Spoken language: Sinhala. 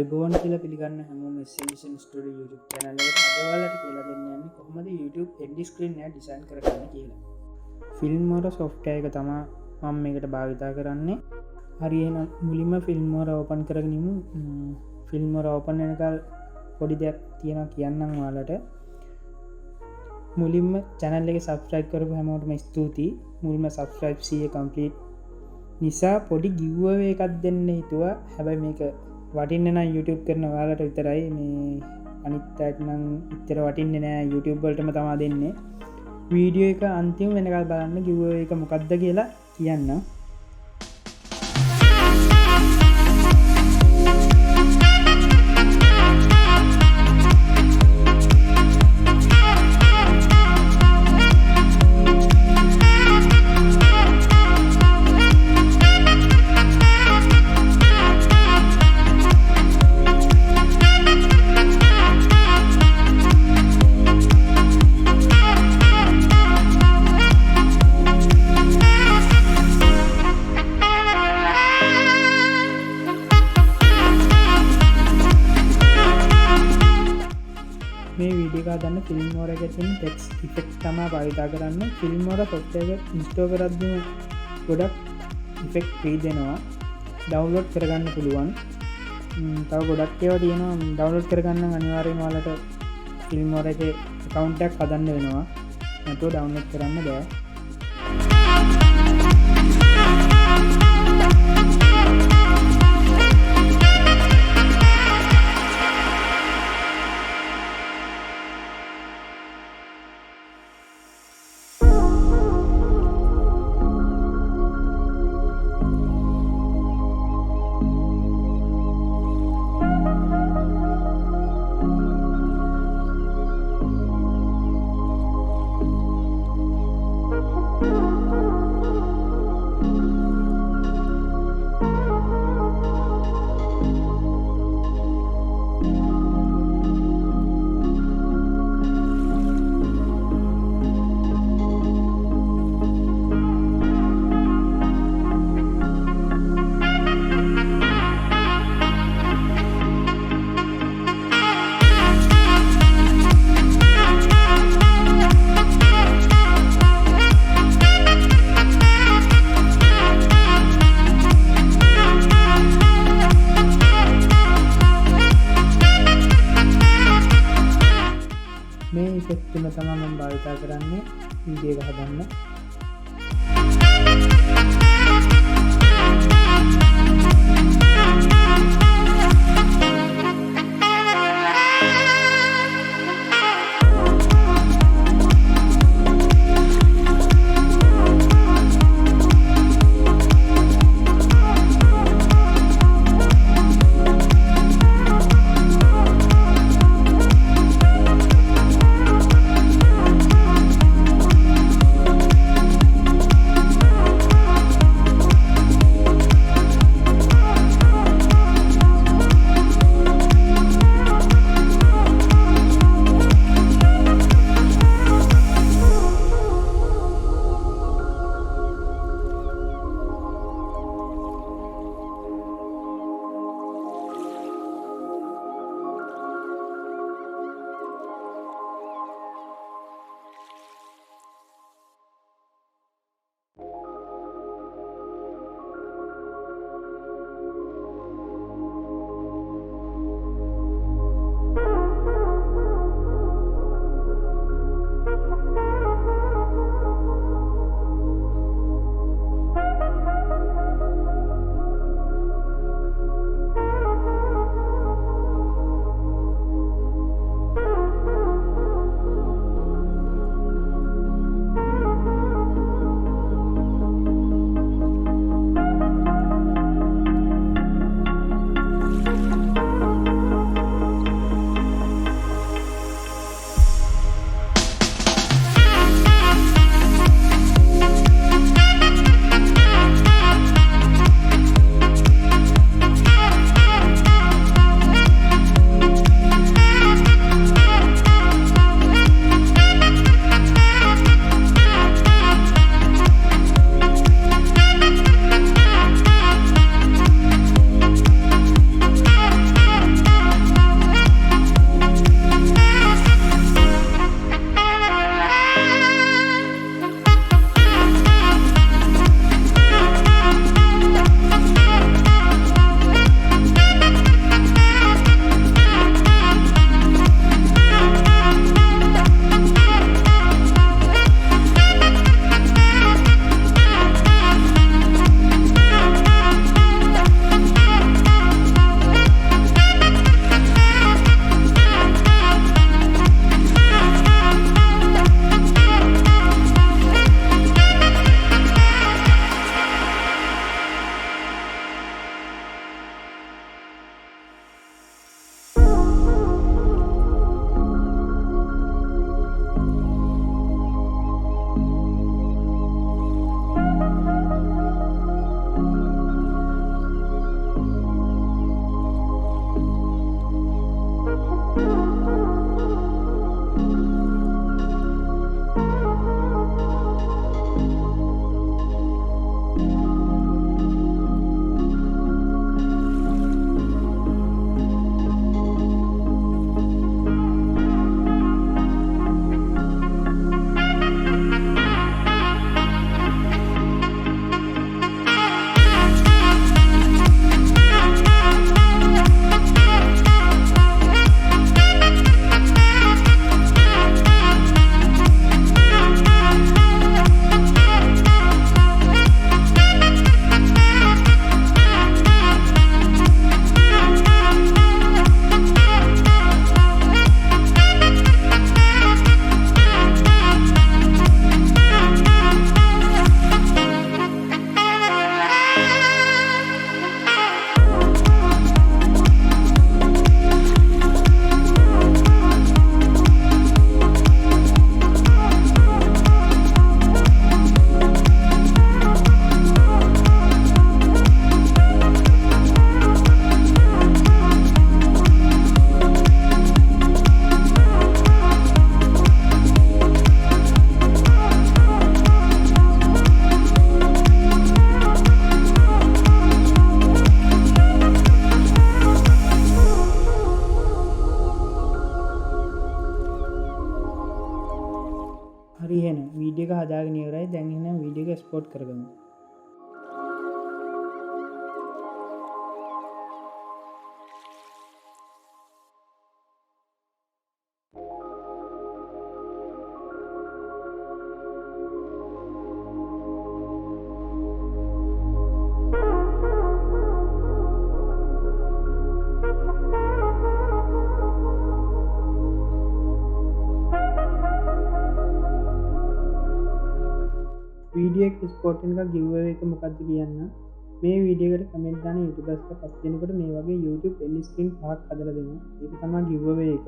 අයිබෝන් කියලා පිළිගන්න හැමෝම එසෙන්ෂන් ස්ටුඩියෝ YouTube channel එකට අද ඔයාලට කියලා දෙන්න යන්නේ කොහොමද YouTube end screen එක ඩිසයින් කරගන්නේ කියලා. Filmora software එක තමයි මම මේකට භාවිතා කරන්නේ. හරි එහෙනම් මුලින්ම Filmora open කරගෙන ඉමු. Filmora open වෙනකල් පොඩි දෙයක් තියෙනවා කියන්නම් ඔයාලට. මුලින්ම channel එක subscribe කරපු හැමෝටම ස්තුතියි. මුලින්ම subscribe 100 complete නිසා පොඩි giveaway එකක් දෙන්න හිතුවා. හැබැයි මේක වටින්න නම් YouTube කරන ඔයාලට විතරයි. මේ අනිත් අයට නම් ඉතර වටින්නේ නෑ. YouTube වලටම තමයි දෙන්නේ. වීඩියෝ එක අන්තිම වෙනකල් බලන්න giveaway එක මොකක්ද කියලා කියන්නම්. මේ වීඩියෝ එක ගන්න Filmora එකේ තියෙන text effect තමයි භාවිතා කරන්නේ. Filmora software එක install කරද්දී ගොඩක් effect free දෙනවා. download කරගන්න පුළුවන්. තව ගොඩක් ඒවා තියෙනවා. download කරගන්න නම් අනිවාර්යයෙන්ම ඔයාලට Filmora එකේ account එකක් හදන්න වෙනවා. නැත්නම් download කරන්න බෑ. මේ ඉෆෙක්ට් එක තමයි මම භාවිතා කරන්නේ වීඩියෝ එක හදන්න. එක්ස්පෝට් කරගමු. වීඩියෝ එක්ස්පෝර්ට් එක giveaway එක මොකක්ද කියන්න. මේ වීඩියෝ එකට කමෙන්ට් දාන YouTubers ලා 5 දෙනෙකුට මේ වගේ YouTube end screen 5ක් හදලා දෙනවා. ඒක තමයි giveaway එක.